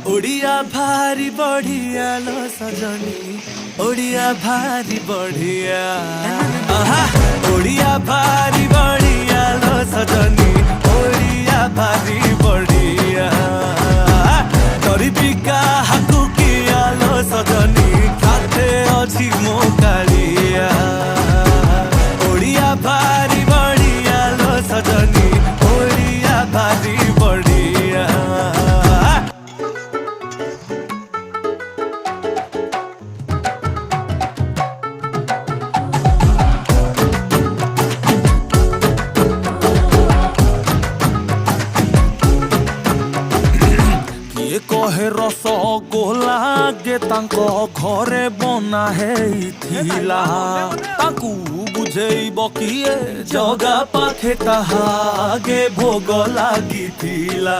ओडिया भारी बढ़िया लो सजनी, ओडिया भारी बढ़िया। ओडिया भारी बढ़िया लो सजनी, ओडिया भारी बढ़िया। गरीबी का हाकु किया लो सजनी, खाते अच्छी मो कालिया। ओडिया भारी बढ़िया लो सजनी, ओडिया भारी बढ़िया। कहे रसगोला गे तांको घरे बना हेइथिला, ताकू बुझेइब किए जगा पाखे ताहा गे भोग लागिथिला।